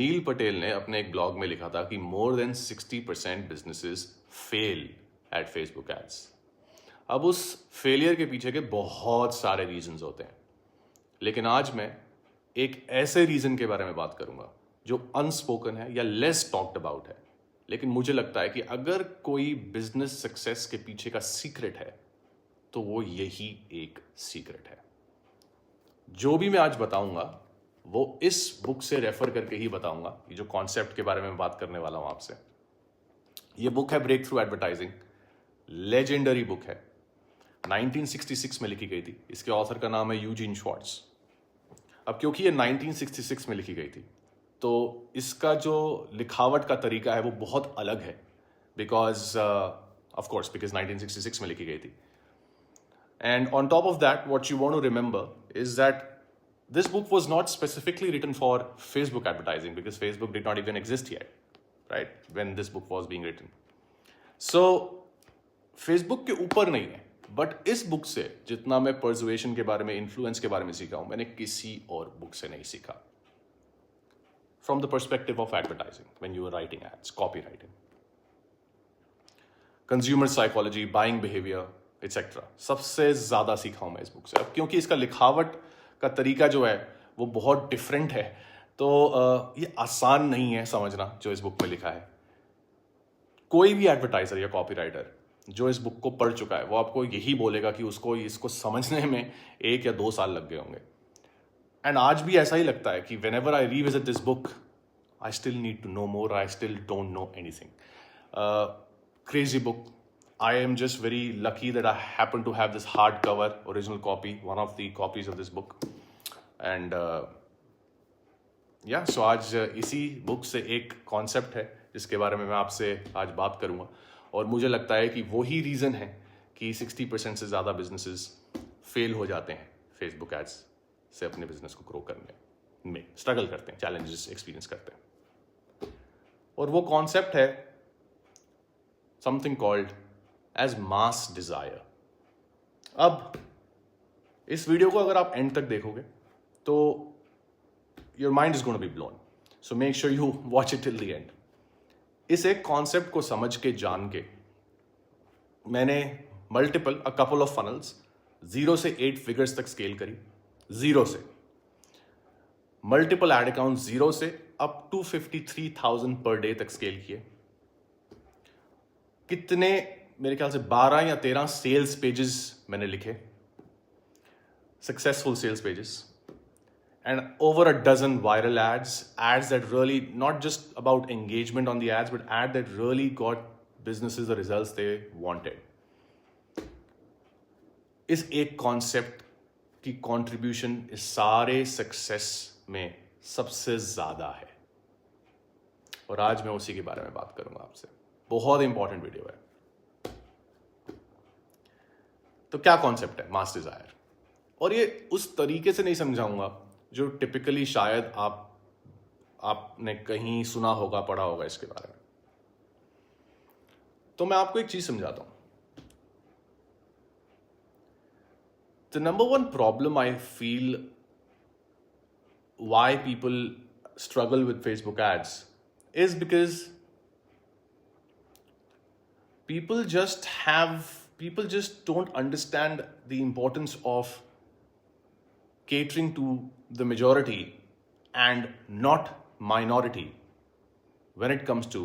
नील पटेल ने अपने एक ब्लॉग में लिखा था कि more than 60% businesses fail at Facebook ads. अब उस फेलियर के पीछे के बहुत सारे रीजंस होते हैं, लेकिन आज मैं एक ऐसे रीजन के बारे में बात करूंगा जो अनस्पोकन है या लेस टॉक्ड अबाउट है, लेकिन मुझे लगता है कि अगर कोई बिजनेस सक्सेस के पीछे का सीक्रेट है तो वो यही एक सीक्रेट है। जो भी मैं आज बताऊंगा वो इस बुक से रेफर करके ही बताऊंगा। ये जो कॉन्सेप्ट के बारे में बात करने वाला हूं आपसे, ये बुक है breakthrough advertising. Legendary book है, 1966 में लिखी गई थी। इसके ऑथर का नाम है यूजीन श्वार्ट्ज। अब क्योंकि ये 1966 में लिखी गई थी तो इसका जो लिखावट का तरीका है वो बहुत अलग है, बिकॉज ऑफ कोर्स बिकॉज 1966 में लिखी गई थी। And on top of that, what you want to remember is that this book was not specifically written for Facebook advertising, because Facebook did not even exist yet, right? When this book was being written. So, Facebook के ऊपर नहीं है, but इस book से जितना मैं persuasion के बारे में, influence के बारे में सीखा हूं, मैंने किसी और book से नहीं सीखा। From the perspective of advertising, when you were writing ads, copywriting, consumer psychology, buying behavior, etcetera, सबसे ज़्यादा सीखा हूँ मैं इस बुक से। अब क्योंकि इसका लिखावट का तरीका जो है वो बहुत डिफरेंट है, तो ये आसान नहीं है समझना जो इस बुक में लिखा है। कोई भी एडवर्टाइजर या कॉपीराइटर जो इस बुक को पढ़ चुका है वो आपको यही बोलेगा कि उसको इसको समझने में 1 या 2 साल लग गए होंगे। एंड आज भी ऐसा ही लगता है कि whenever I revisit this book, I still need to know more, I still don't know anything. Crazy book. I am just very lucky that I happen to have this hardcover original copy, one of the copies of this book. And yeah, so आज इसी book से एक concept है जिसके बारे में मैं आपसे आज बात करूँगा, और मुझे लगता है कि वही रीज़न है कि 60% से ज़्यादा बिजनेसेस फेल हो जाते हैं फेसबुक एड्स से अपने बिजनेस को ग्रो करने में, स्ट्रगल करते हैं, चैलेंजेस एक्सपीरियंस करते हैं। और वो कॉन्सेप्ट है something called as mass desire. अब इस वीडियो को अगर आप एंड तक देखोगे तो your mind is going to be blown, so make sure you watch it till the end. इस एक कॉन्सेप्ट को समझ के, जान के, मैंने अ कपल ऑफ फनल्स 0 से 8 फिगर्स तक स्केल करी। 0 से मल्टीपल एड अकाउंट 0 से अप टू 53,000 पर डे तक स्केल किए। कितने, मेरे ख्याल से 12 या 13 सेल्स पेजेस मैंने लिखे, successful sales pages, and over a dozen viral ads that really not just about engagement on the ads but ad that really got businesses the results they wanted. इस एक कॉन्सेप्ट की contribution इस सारे success में सबसे ज्यादा है, और आज मैं उसी के बारे में बात करूंगा आपसे। बहुत इंपॉर्टेंट वीडियो है। तो क्या कॉन्सेप्ट है मास डिजायर, और ये उस तरीके से नहीं समझाऊंगा जो टिपिकली शायद आपने कहीं सुना होगा, पढ़ा होगा इसके बारे में। तो मैं आपको एक चीज समझाता हूं। The number one problem I feel why people struggle with Facebook ads is because people just don't understand the importance of catering to the majority and not minority when it comes to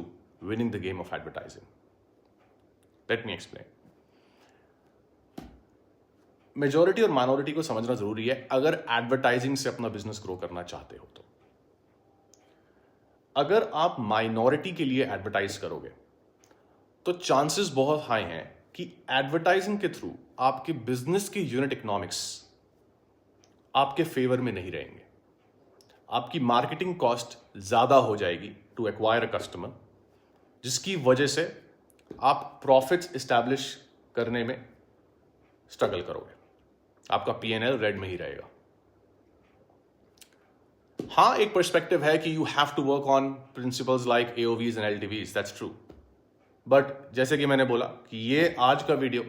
winning the game of advertising. Let me explain. Majority और minority को समझना जरूरी है अगर advertising से अपना business grow करना चाहते हो। तो अगर आप माइनॉरिटी के लिए एडवर्टाइज करोगे तो चांसेस बहुत हाई हैं कि एडवर्टाइजिंग के थ्रू आपके बिजनेस की यूनिट इकोनॉमिक्स आपके फेवर में नहीं रहेंगे। आपकी मार्केटिंग कॉस्ट ज्यादा हो जाएगी टू एक्वायर अ कस्टमर, जिसकी वजह से आप प्रॉफिट्स एस्टैब्लिश करने में स्ट्रगल करोगे। आपका P&L रेड में ही रहेगा। हाँ, एक पर्सपेक्टिव है कि you have to work on principles like AOVs and LTVs, that's true. But जैसे कि मैंने बोला कि ये आज का वीडियो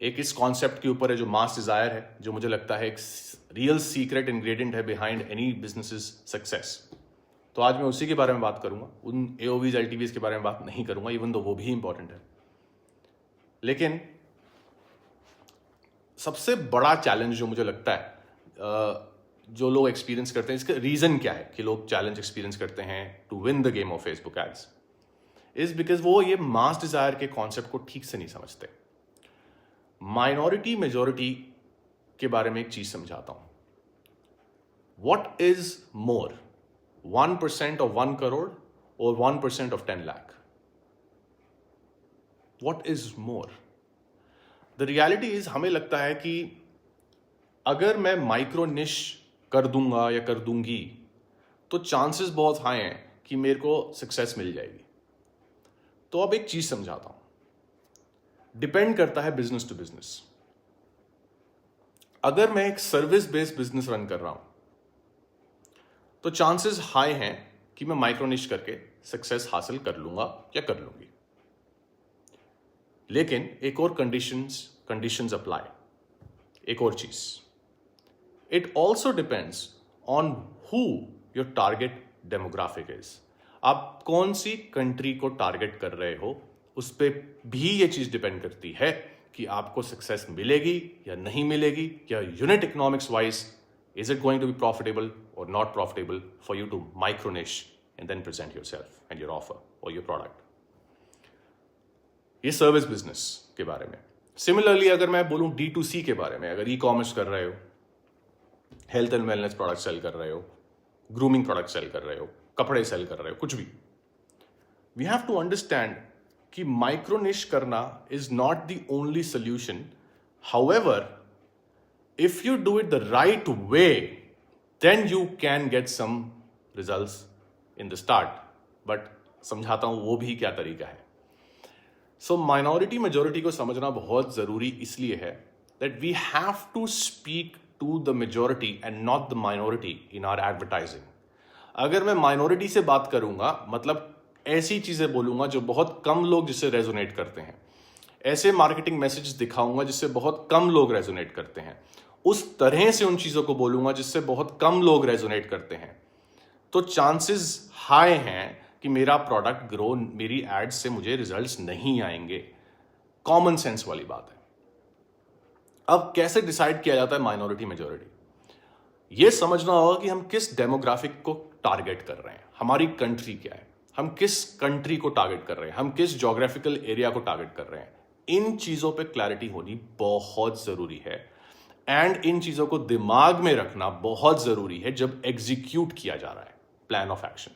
एक इस कॉन्सेप्ट के ऊपर है जो मास डिजायर है, जो मुझे लगता है एक रियल सीक्रेट इंग्रेडिएंट है बिहाइंड एनी बिजनेसेस सक्सेस। तो आज मैं उसी के बारे में बात करूंगा, उन AOVs LTVs के बारे में बात नहीं करूंगा, इवन तो वो भी इंपॉर्टेंट है। लेकिन सबसे बड़ा चैलेंज जो मुझे लगता है जो लोग एक्सपीरियंस करते हैं, इसका रीजन क्या है कि लोग चैलेंज एक्सपीरियंस करते हैं to win the game of Facebook ads, is because वो ये मास डिजायर के कॉन्सेप्ट को ठीक से नहीं समझते। माइनॉरिटी मेजॉरिटी के बारे में एक चीज समझाता हूं। What is more, 1% of 1 crore or 1% of 10 lakh? What is more? The reality is हमें लगता है कि अगर मैं माइक्रो निश कर दूंगा या कर दूंगी तो चांसेस बहुत हाई हैं कि मेरे को सक्सेस मिल जाएगी। तो अब एक चीज समझाता हूं, डिपेंड करता है बिजनेस टू बिजनेस। अगर मैं एक सर्विस बेस्ड बिजनेस रन कर रहा हूं तो चांसेस हाई हैं कि मैं माइक्रो निश करके सक्सेस हासिल कर लूंगा या कर लूंगी। लेकिन एक और कंडीशंस अप्लाई। एक और चीज, it also depends on who your target demographic is. आप कौन सी कंट्री को टारगेट कर रहे हो, उस पर भी ये चीज डिपेंड करती है कि आपको सक्सेस मिलेगी या नहीं मिलेगी, या unit economics wise is it going to be profitable or not profitable for you to micro niche and then present yourself and your offer or your product. ये सर्विस बिजनेस के बारे में। सिमिलरली अगर मैं बोलूं D2C के बारे में, अगर ई-कॉमर्स कर रहे हो, health and wellness product sale कर रहे हो, ग्रूमिंग प्रोडक्ट सेल कर रहे हो, कपड़े सेल कर रहे हो, कुछ भी, वी हैव टू अंडरस्टैंड कि माइक्रो निश करना is not the only solution. However, if you do it the right way, then you can get some results in the start. But समझाता हूं वो भी क्या तरीका है। So minority majority को समझना बहुत जरूरी इसलिए है that we have to speak to the majority and not the minority in our advertising. अगर मैं minority से बात करूंगा, मतलब ऐसी चीजें बोलूंगा जो बहुत कम लोग जिससे रेजोनेट करते हैं, ऐसे मार्केटिंग मैसेज दिखाऊंगा जिससे बहुत कम लोग रेजोनेट करते हैं, उस तरह से उन चीजों को बोलूंगा जिससे बहुत कम लोग रेजोनेट करते हैं, तो चांसेस हाई हैं कि मेरा प्रोडक्ट ग्रो, मेरी एड्स से मुझे रिजल्ट्स नहीं आएंगे। कॉमन सेंस वाली बात है। अब कैसे डिसाइड किया जाता है माइनॉरिटी मेजॉरिटी? यह समझना होगा कि हम किस डेमोग्राफिक को टारगेट कर रहे हैं, हमारी कंट्री क्या है, हम किस कंट्री को टारगेट कर रहे हैं, हम किस ज्योग्राफिकल एरिया को टारगेट कर रहे हैं। इन चीजों पे क्लैरिटी होनी बहुत जरूरी है, एंड इन चीजों को दिमाग में रखना बहुत जरूरी है जब एग्जीक्यूट किया जा रहा है प्लान ऑफ एक्शन।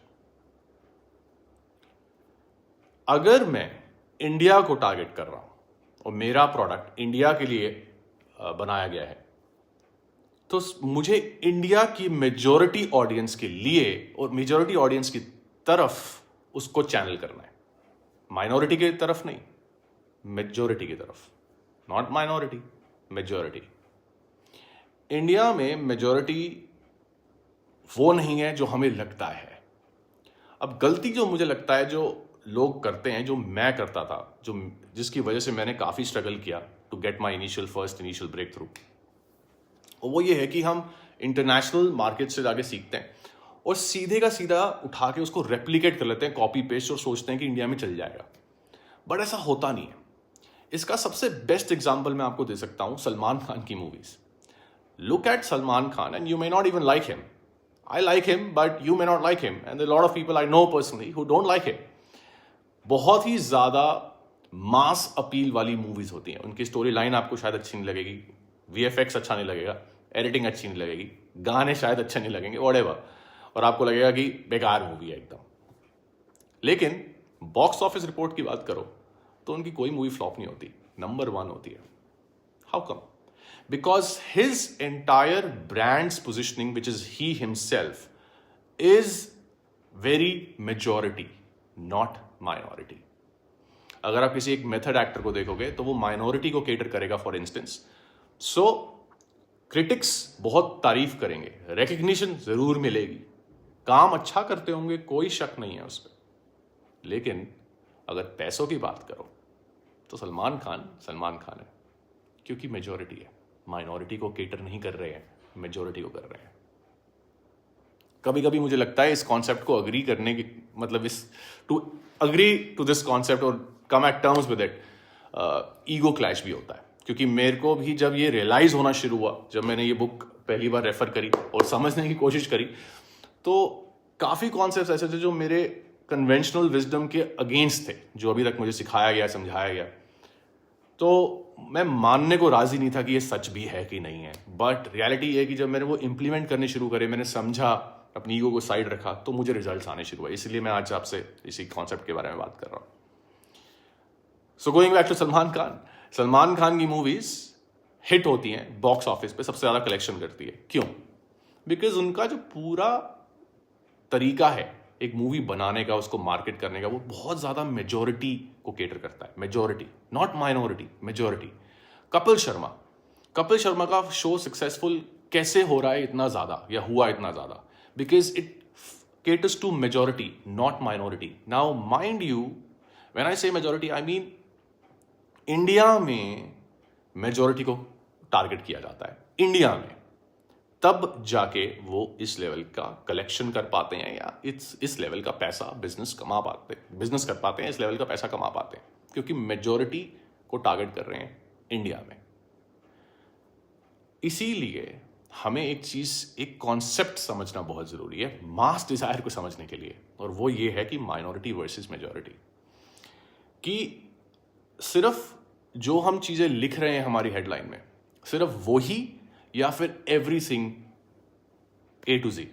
अगर मैं इंडिया को टारगेट कर रहा हूं और मेरा प्रोडक्ट इंडिया के लिए बनाया गया है, तो मुझे इंडिया की मेजॉरिटी ऑडियंस के लिए और मेजॉरिटी ऑडियंस की तरफ उसको चैनल करना है। माइनॉरिटी की तरफ नहीं, मेजॉरिटी की तरफ। Not minority, majority. इंडिया में मेजॉरिटी वो नहीं है जो हमें लगता है। अब गलती जो मुझे लगता है जो लोग करते हैं, जो मैं करता था, जो जिसकी वजह से मैंने काफी स्ट्रगल किया to get my initial breakthrough, वो ये है कि हम इंटरनेशनल मार्केट से जाके सीखते हैं और सीधे का सीधा उठा के उसको रेप्लिकेट कर लेते हैं, कॉपी पेस्ट, और सोचते हैं कि इंडिया में चल जाएगा। बट ऐसा होता नहीं है। इसका सबसे बेस्ट एग्जाम्पल मैं आपको दे सकता हूं सलमान खान की movies. Look at Salman Khan and you may not even like him. I like him, but you may not like him. And there are a lot of people I know personally who don't like him. बहुत ही ज़्यादा mass appeal वाली movies होती हैं। उनकी story line आपको शायद अच्छी नहीं लगेगी, VFX अच्छा नहीं लगेगा, एडिटिंग अच्छी नहीं लगेगी, गाने शायद अच्छे नहीं लगेंगे, whatever, और आपको लगेगा कि बेकार मूवी है एकदम। लेकिन बॉक्स ऑफिस रिपोर्ट की बात करो तो उनकी कोई मूवी फ्लॉप नहीं होती, नंबर 1 होती है। How come? Because his entire brand's positioning, which is he himself, is very majority, not minority. अगर आप किसी एक मेथड एक्टर को देखोगे तो वो माइनॉरिटी को केटर करेगा फॉर इंस्टेंस। सो क्रिटिक्स बहुत तारीफ करेंगे, रिकग्निशन जरूर मिलेगी, काम अच्छा करते होंगे, कोई शक नहीं है उस पर। लेकिन अगर पैसों की बात करो तो सलमान खान है, क्योंकि मेजॉरिटी है। माइनॉरिटी को केटर नहीं कर रहे हैं, मेजॉरिटी को कर रहे हैं। कभी कभी मुझे लगता है इस कॉन्सेप्ट को अग्री करने की, मतलब is to agree to this concept और come at terms with it, ego clash भी होता है। क्योंकि मेरे को भी जब ये रियलाइज होना शुरू हुआ, जब मैंने ये बुक पहली बार रेफर करी और समझने की कोशिश करी, तो काफ़ी कॉन्सेप्ट्स ऐसे थे जो मेरे कन्वेंशनल विजडम के अगेंस्ट थे, जो अभी तक मुझे सिखाया गया, समझाया गया। तो मैं मानने को राजी नहीं था कि ये सच भी है कि नहीं है। बट रियलिटी ये है कि जब मैंने वो इम्प्लीमेंट करने शुरू करे, मैंने समझा, अपनी ईगो को साइड रखा, तो मुझे रिजल्ट्स आने शुरू हुए। इसलिए मैं आज आपसे इसी कॉन्सेप्ट के बारे में बात कर रहा हूँ। So going back to Salman Khan की मूवीज हिट होती हैं बॉक्स ऑफिस पे, सबसे ज्यादा कलेक्शन करती है। क्यों? बिकॉज उनका जो पूरा तरीका है एक मूवी बनाने का, उसको मार्केट करने का, वो बहुत ज्यादा मेजोरिटी को केटर करता है। Majority, not minority, majority. Kapil Sharma का शो सक्सेसफुल कैसे हो रहा है इतना ज्यादा, या हुआ इतना ज्यादा? Because it caters to majority, not minority. Now, mind you, when I say majority, I mean India में मेजोरिटी को टारगेट किया जाता है। इंडिया में तब जाके वो इस लेवल का कलेक्शन कर पाते हैं, या इस लेवल का पैसा बिजनेस कर पाते हैं, इस लेवल का पैसा कमा पाते हैं, क्योंकि मेजोरिटी को टारगेट कर रहे हैं इंडिया में। इसीलिए हमें एक कॉन्सेप्ट समझना बहुत जरूरी है मास डिजायर को समझने के लिए, और वो ये है कि माइनॉरिटी वर्सेस मेजॉरिटी। कि सिर्फ जो हम चीजें लिख रहे हैं हमारी हेडलाइन में, सिर्फ वही, या फिर everything A to Z?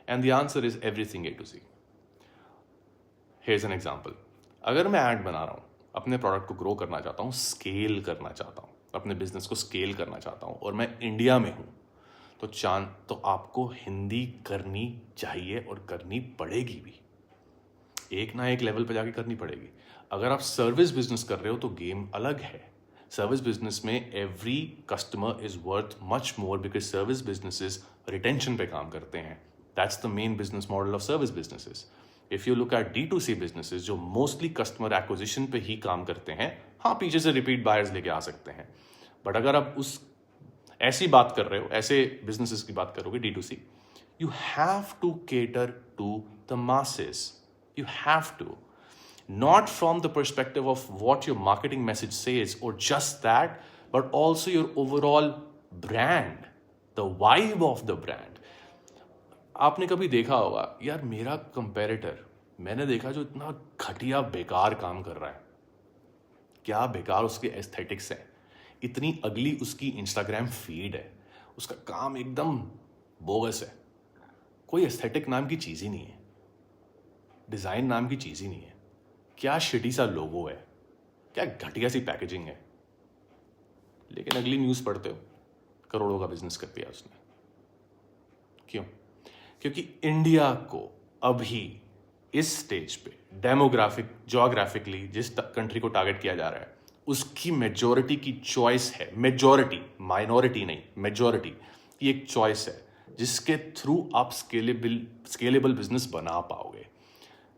And the answer is everything A to Z. Here's an example. अगर मैं ऐड बना रहा हूं, अपने प्रोडक्ट को ग्रो करना चाहता हूं, स्केल करना चाहता हूं, अपने बिजनेस को स्केल करना चाहता हूं, और मैं इंडिया में हूं, तो आपको हिंदी करनी चाहिए और करनी पड़ेगी भी। एक ना एक लेवल पे जाके करनी पड़ेगी। अगर आप सर्विस बिजनेस कर रहे हो तो गेम अलग है। सर्विस बिजनेस में every customer is worth much more, because service businesses retention पे काम करते हैं। That's the main business model of service businesses. If you look at D2C businesses, जो मोस्टली कस्टमर एक्विजिशन पे ही काम करते हैं, हाँ पीछे से रिपीट बायर्स लेके आ सकते हैं, बट अगर आप ऐसी बात कर रहे हो, ऐसे बिजनेसेस की बात करोगे D2C, you have to cater to the masses. You have to. Not from the perspective of what your marketing message says or just that, but also your overall brand, the vibe of the brand. आपने कभी देखा होगा, यार मेरा comparator मैंने देखा जो इतना घटिया बेकार काम कर रहा है, क्या बेकार उसके एस्थेटिक्स हैं, इतनी अगली उसकी इंस्टाग्राम फीड है, उसका काम एकदम बोगस है, कोई एस्थेटिक नाम की चीज ही नहीं है, डिजाइन नाम की चीज ही नहीं है, क्या शिटी सा लोगो है, क्या घटिया सी पैकेजिंग है, लेकिन अगली न्यूज पढ़ते हो करोड़ों का बिजनेस कर दिया उसने। क्यों? क्योंकि इंडिया को अभी इस स्टेज पे ज्योग्राफिकली जिस कंट्री को टारगेट किया जा रहा है, उसकी मेजोरिटी की चॉइस है। मेजोरिटी, माइनॉरिटी नहीं, मेजोरिटी की एक चॉइस है जिसके थ्रू आप स्केलेबल बिजनेस बना पाओगे,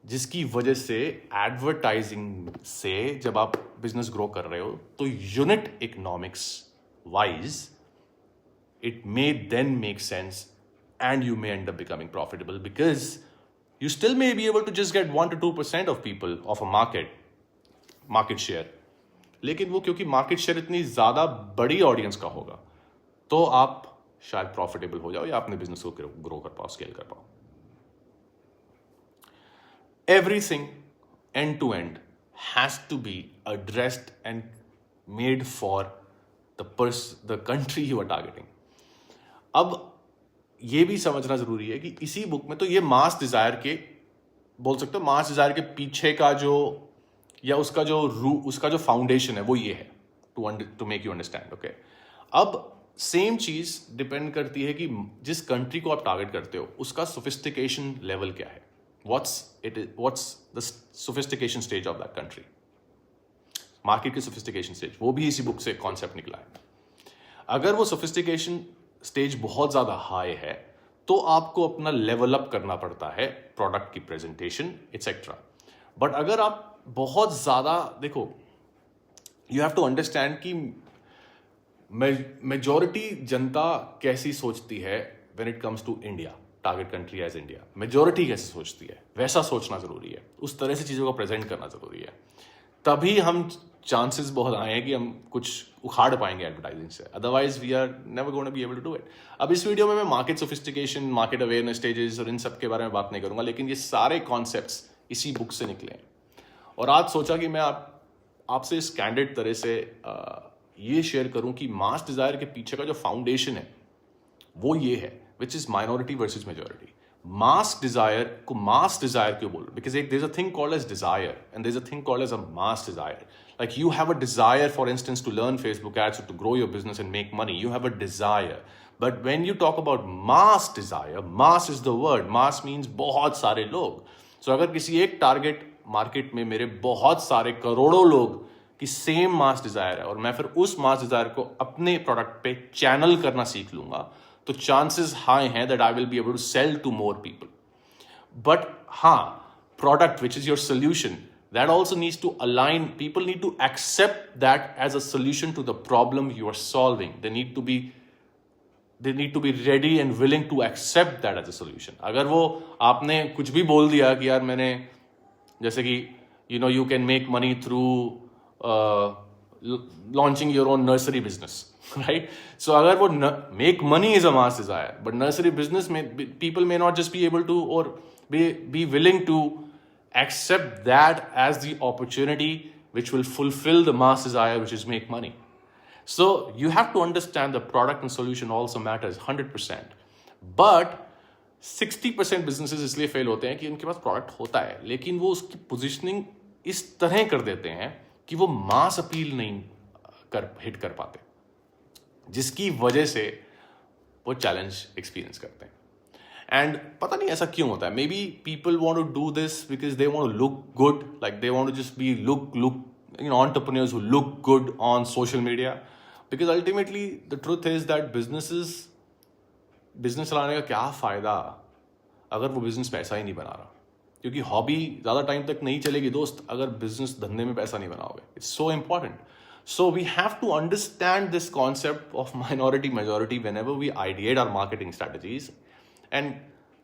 जिसकी वजह से एडवर्टाइजिंग से जब आप बिजनेस ग्रो कर रहे हो तो unit economics wise it may then make sense and you may end up becoming profitable, because you still may be able to just get 1 to 2% of people of a market share, लेकिन वो क्योंकि market share इतनी ज्यादा बड़ी audience का होगा तो आप शायद प्रॉफिटेबल हो जाओ या अपने बिजनेस को ग्रो कर पाओ, स्केल कर पाओ। Everything end to end has to be addressed and made for the country you are targeting. अब ये भी समझना जरूरी है कि इसी बुक में तो ये मास डिजायर के, बोल सकते हो मास डिजायर के पीछे का जो, या उसका जो फाउंडेशन है वो ये है, to make you understand. Okay, अब सेम चीज डिपेंड करती है कि जिस कंट्री को आप टारगेट करते हो उसका सोफिस्टिकेशन लेवल क्या है। What's the sophistication stage of that country, market की सोफिस्टिकेशन स्टेज, वो भी इसी बुक से कॉन्सेप्ट निकला है। अगर वो सोफिस्टिकेशन स्टेज बहुत ज्यादा हाई है तो आपको अपना लेवल अप करना पड़ता है, प्रोडक्ट की प्रेजेंटेशन एटसेट्रा। बट अगर आप बहुत ज्यादा देखो, यू हैव टू अंडरस्टैंड कि मेजॉरिटी जनता कैसी सोचती है when it comes to India target country as India, majority कैसे सोचती है, वैसा सोचना जरूरी है, उस तरह से चीज़ों को प्रेजेंट करना जरूरी है, तभी हम चांसेस बहुत आए हैं कि हम कुछ उखाड़ पाएंगे एडवर्टाइजिंग से, otherwise we are never going to be able to do it. अब इस वीडियो में मैं market sophistication, market awareness stages और इन सब के बारे में बात नहीं करूंगा, लेकिन ये सारे कॉन्सेप्ट्स इसी बुक से निकले हैं। और आज सोचा कि मैं आपसे इस कैंडिड तरह से ये शेयर करूं कि मास डिजायर के पीछे का जो फाउंडेशन है वो ये है, which is minority versus majority. Mass desire को मास डिजायर क्यों बोलो? बिकॉज एक there is a thing called as desire and there is a thing called as a mass desire. Like you have a desire, for instance, to learn Facebook ads or to grow your business and make money. You have a desire. But when you talk about mass desire, mass is the word. Mass means बहुत सारे लोग. So अगर किसी एक target market में मेरे बहुत सारे करोड़ों लोग की सेम मास डिजायर है और मैं फिर उस मास डिजायर को अपने प्रोडक्ट पे चैनल करना सीख लूंगा, तो चांसेस हाई हैं that I will be able to sell to more people. But हाँ, product which is your solution, that also needs to align. People need to accept that as a solution to the problem you are solving. They need to be ready and willing to accept that as a solution. अगर वो आपने कुछ भी बोल दिया कि यार मैंने, जैसे कि you can make money through launching your own nursery business, right? So अगर वो make money is a mass desire, but nursery business में people may not just be able to or be willing to accept that as the opportunity which will fulfill the mass desire, which is make money. So you have to understand the product and solution also matters 100%. But 60% businesses इसलिए fail होते हैं कि उनके पास product होता है लेकिन वो उसकी पोजिशनिंग इस तरह कर देते हैं कि वो मास अपील नहीं हिट कर पाते, जिसकी वजह से वो चैलेंज एक्सपीरियंस करते हैं। एंड पता नहीं ऐसा क्यों होता है। Maybe people want to do this because they want to look good, like they want to just be look entrepreneurs who look good on social media, because ultimately the truth is that business चलाने का क्या फायदा अगर वो business पैसा ही नहीं बना रहा, क्योंकि हॉबी ज़्यादा टाइम तक नहीं चलेगी दोस्त अगर बिजनेस धंधे में पैसा नहीं बनाओगे। It's so important. So we have to understand this concept of minority majority whenever we ideate our marketing strategies, and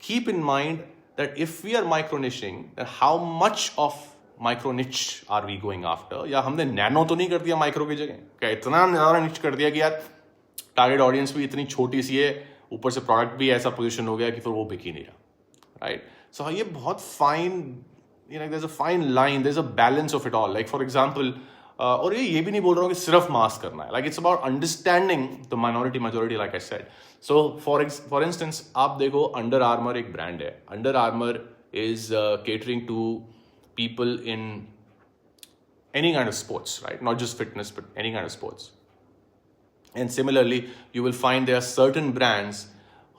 keep in mind that if we are micro niching, then how much of micro niche are we going after? या हमने nano तो नहीं कर दिया micro की जगह, क्या इतना ज़्यादा निच कर दिया कि यार टारगेट ऑडियंस भी इतनी छोटी सी है, ऊपर से प्रोडक्ट भी ऐसा पोजीशन हो गया कि फिर वो बिक ही नहीं रहा, राइट? सो ये बहुत fine, there is a fine line, there is a balance of it all. Like for example, और ये भी नहीं बोल रहा हूँ कि सिर्फ मास करना है, like it's about understanding the minority majority, like I said. So for instance आप देखो, अंडर आर्मर एक ब्रांड है। Under Armour is catering to people in any kind of sports, right? Not just fitness but any kind of sports. And similarly, you will find there are certain brands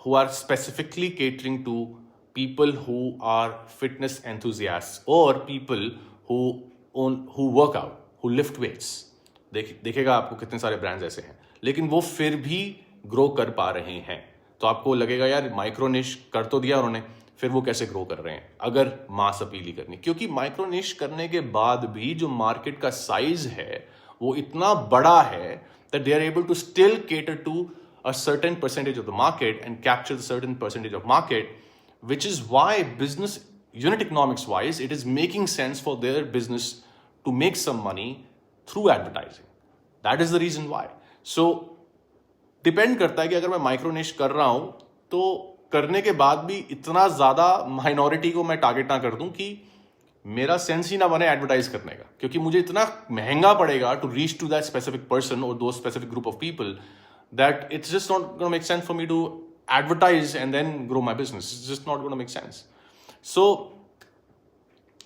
who are specifically catering to people who are fitness enthusiasts or people who work out, who lift weights. देखेगा आपको कितने सारे brands ऐसे हैं, लेकिन वो फिर भी ग्रो कर पा रहे हैं। तो आपको लगेगा यार माइक्रो निश कर तो दिया उन्होंने, फिर वो कैसे ग्रो कर रहे हैं अगर मास अपील ही करनी? क्योंकि माइक्रो निश करने के बाद भी जो मार्केट का साइज है वो इतना बड़ा है that they are able to still cater to a certain percentage of the market and capture the certain percentage of market, which is why business unit economics wise it is making sense for their business to make some money through advertising. That is the reason why. So depend करता है कि अगर मैं micro निश कर रहा हूं तो करने के बाद भी इतना ज्यादा माइनॉरिटी को मैं टारगेट ना कर दूं कि मेरा सेंस ही ना बने एडवर्टाइज करने का, क्योंकि मुझे इतना महंगा पड़ेगा to reach to that specific person और दो specific group of people that it's just not gonna make sense for me to advertise and then grow my business. It's just not gonna make sense. So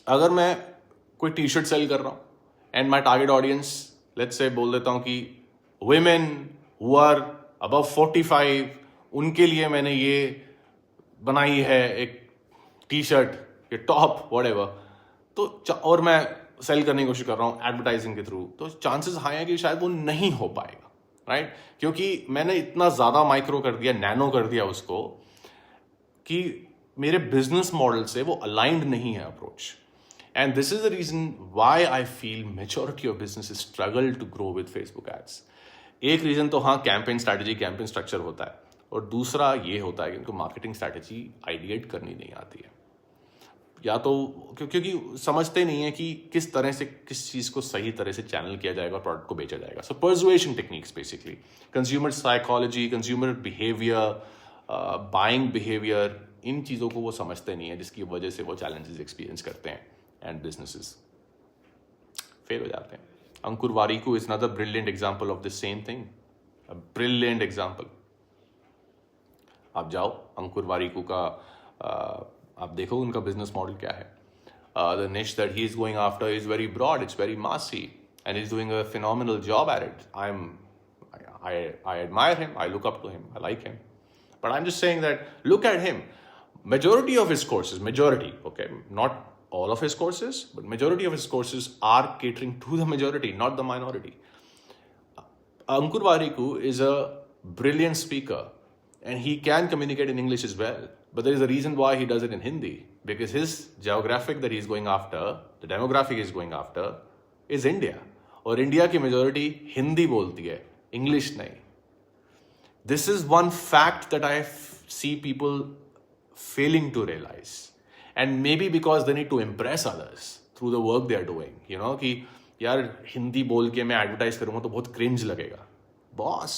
अगर मैं कोई T shirt sell कर रहा हूँ and my target audience, let's say बोल देता हूँ कि वुमेन हु आर अबव 45, उनके लिए मैंने ये बनाई है एक टी शर्ट, ये टॉप, व्हाटएवर, तो और मैं सेल करने की कोशिश कर रहा हूँ एडवर्टाइजिंग के थ्रू, तो चांसेस हाई है कि शायद वो नहीं हो पाएगा, राइट? क्योंकि मैंने इतना ज़्यादा माइक्रो कर दिया, नैनो कर दिया उसको, कि मेरे बिजनेस मॉडल से वो अलाइंड नहीं है approach. And this is the reason why I feel majority of business struggle to grow with Facebook ads. एक रीजन तो हाँ, कैंपेन स्ट्रैटेजी, कैंपेन स्ट्रक्चर होता है, और दूसरा ये होता है कि उनको मार्केटिंग स्ट्रैटेजी आइडिएट करनी नहीं आती है, या तो क्योंकि समझते नहीं है कि किस तरह से किस चीज़ को सही तरह से चैनल किया जाएगा और प्रोडक्ट को बेचा जाएगा. So persuasion techniques basically, consumer psychology, consumer behaviour, buying behaviour, इन चीज़ों को वो समझते नहीं है, जिसकी वजह से वो चैलेंजेस एक्सपीरियंस करते हैं एंड बिजनेसेस फेल हो जाते हैं. Ankur Warikoo is another brilliant example of the same thing, a brilliant example. आप जाओ अंकुर वारिकू का आप देखो उनका बिजनेस मॉडल क्या है. The niche that he is going after is very broad, it's very massy, and he's doing a phenomenal job at it. I admire him, I look up to him, I like him. But I'm just saying that look at him. Majority of his courses, okay, not all of his courses, but majority of his courses are catering to the majority, not the minority. Ankur Warikoo is a brilliant speaker and he can communicate in English as well. But there is a reason why he does it in Hindi, because his geographic that he's going after, the demographic he's going after is India. और India की majority Hindi बोलती है, English नहीं. This is one fact that I see people failing to realize. And maybe because they need to impress others through the work they are doing. You know, कि यार हिंदी बोल के मैं एडवर्टाइज करूँगा तो बहुत क्रिंज लगेगा. बॉस,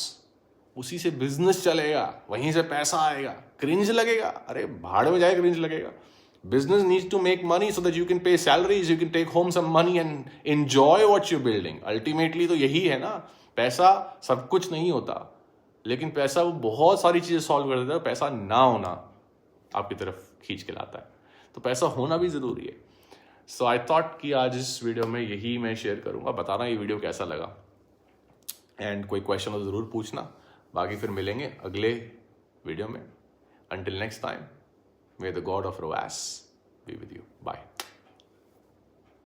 उसी से बिजनेस चलेगा, वहीं से पैसा आएगा. क्रिंज लगेगा, अरे भाड़ में जाए क्रिंज लगेगा. Business needs to make money so that you can pay salaries, you can take home some money and enjoy what you're building. Ultimately तो यही है ना. पैसा सब कुछ नहीं होता, लेकिन पैसा वो बहुत सारी चीज़ें सॉल्व कर देता है. पैसा ना होना आपकी तरफ खींच के लाता है, तो पैसा होना भी ज़रूरी है. सो आई थॉट कि आज इस वीडियो में यही मैं शेयर करूँगा. बताना ये वीडियो कैसा लगा, एंड कोई क्वेश्चन हो ज़रूर पूछना. बाकी फिर मिलेंगे अगले वीडियो में. Until next time, may the God of Roas be with you. Bye.